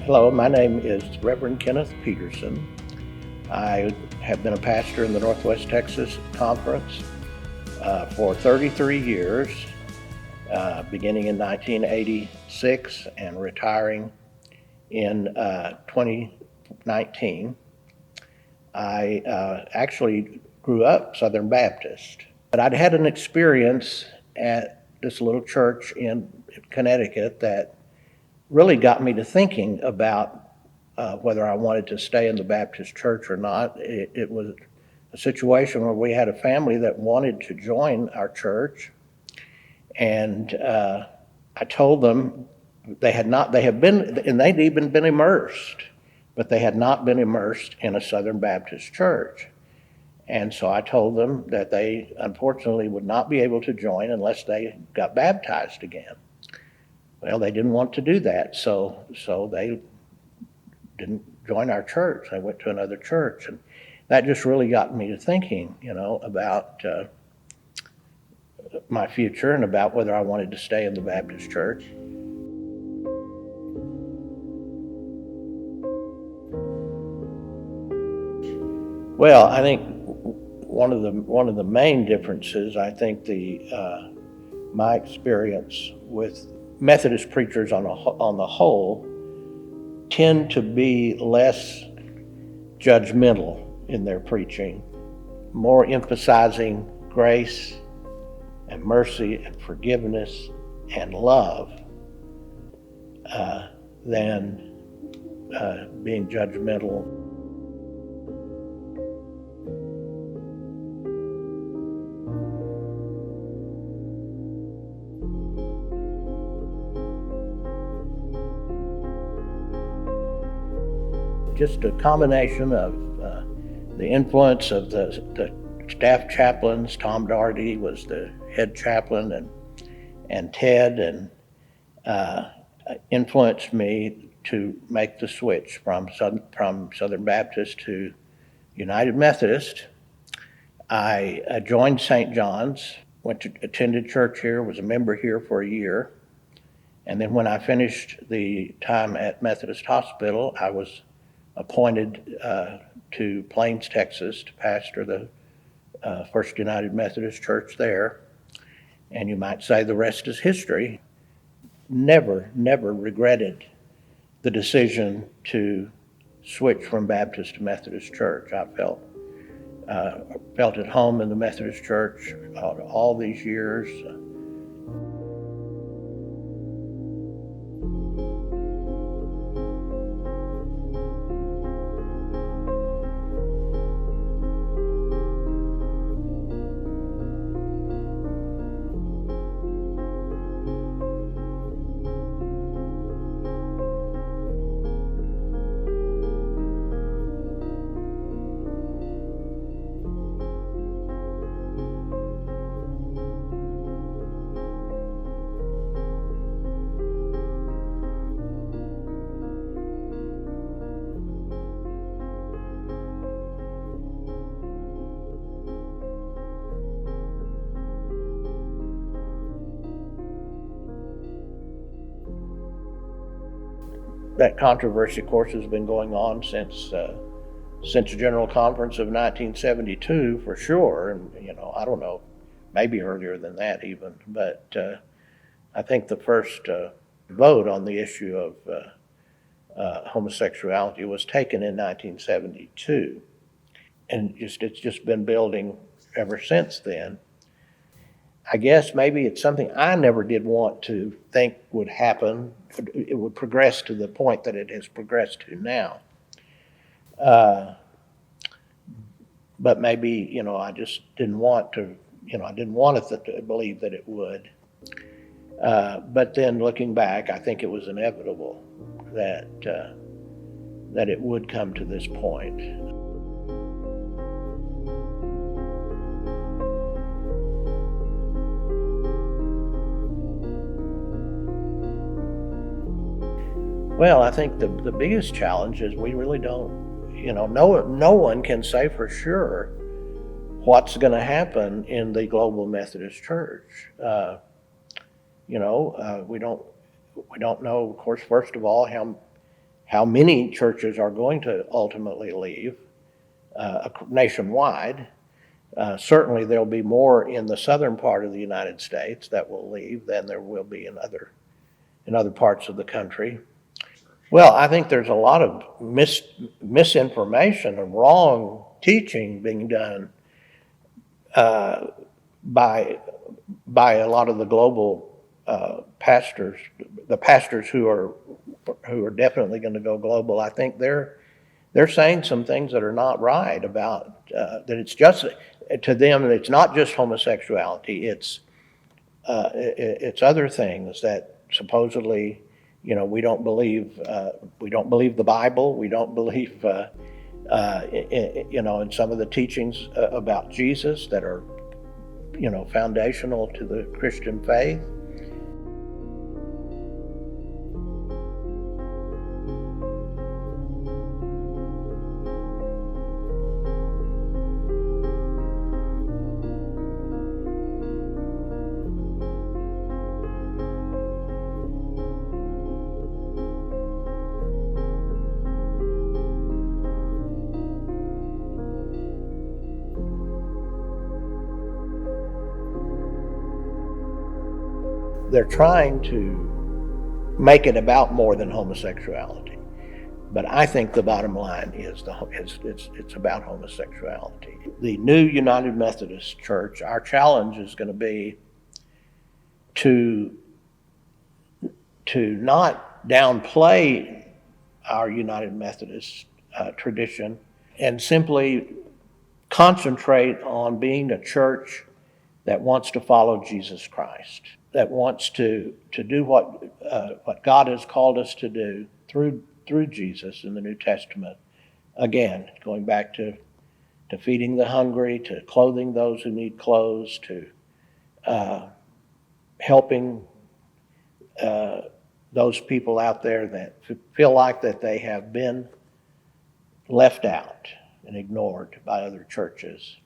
Hello, my name is Reverend Kenneth Peterson. I have been a pastor in the Northwest Texas Conference for 33 years, beginning in 1986 and retiring in 2019. I actually grew up Southern Baptist, but I'd had an experience at this little church in Connecticut that really got me to thinking about whether I wanted to stay in the Baptist church or not. It was a situation where we had a family that wanted to join our church, and I told them they had been, and they'd even been immersed, but they had not been immersed in a Southern Baptist church. And so I told them that they unfortunately would not be able to join unless they got baptized again. Well, they didn't want to do that, so they didn't join our church. They went to another church, and that just really got me to thinking, about my future and about whether I wanted to stay in the Baptist church. Well, I think one of the main differences, I think my experience with Methodist preachers on the whole tend to be less judgmental in their preaching, more emphasizing grace and mercy and forgiveness and love than being judgmental. Just a combination of the influence of the staff chaplains. Tom Doherty was the head chaplain, and Ted, and influenced me to make the switch from Southern Baptist to United Methodist. I joined St. John's, attended church here, was a member here for a year, and then when I finished the time at Methodist Hospital, I was appointed to Plains, Texas, to pastor the First United Methodist Church there. And you might say the rest is history. Never regretted the decision to switch from Baptist to Methodist Church. I felt at home in the Methodist Church all these years. That controversy, of course, has been going on since the General Conference of 1972, for sure. And I don't know, maybe earlier than that even. But I think the first vote on the issue of homosexuality was taken in 1972, and it's just been building ever since then. I guess maybe it's something I never did want to think would happen. It would progress to the point that it has progressed to now. But maybe, I just didn't want to, I didn't want it to believe that it would. But then looking back, I think it was inevitable that it would come to this point. Well, I think the biggest challenge is we really don't, no one can say for sure what's going to happen in the global Methodist Church. We don't know, of course, first of all, how many churches are going to ultimately leave nationwide. Certainly there'll be more in the southern part of the United States that will leave than there will be in other parts of the country. Well, I think there's a lot of misinformation and wrong teaching being done by a lot of the global pastors, the pastors who are definitely going to go global. I think they're saying some things that are not right about that. It's just to them, it's not just homosexuality. It's other things that supposedly, we don't believe the Bible. We don't believe, in some of the teachings about Jesus that are, foundational to the Christian faith. They're trying to make it about more than homosexuality, but I think the bottom line is it's about homosexuality. The new United Methodist Church, our challenge is going to be to not downplay our United Methodist tradition and simply concentrate on being a church that wants to follow Jesus Christ, that wants to do what God has called us to do through Jesus in the New Testament. Again, going back to feeding the hungry, to clothing those who need clothes, to helping those people out there that feel like that they have been left out and ignored by other churches.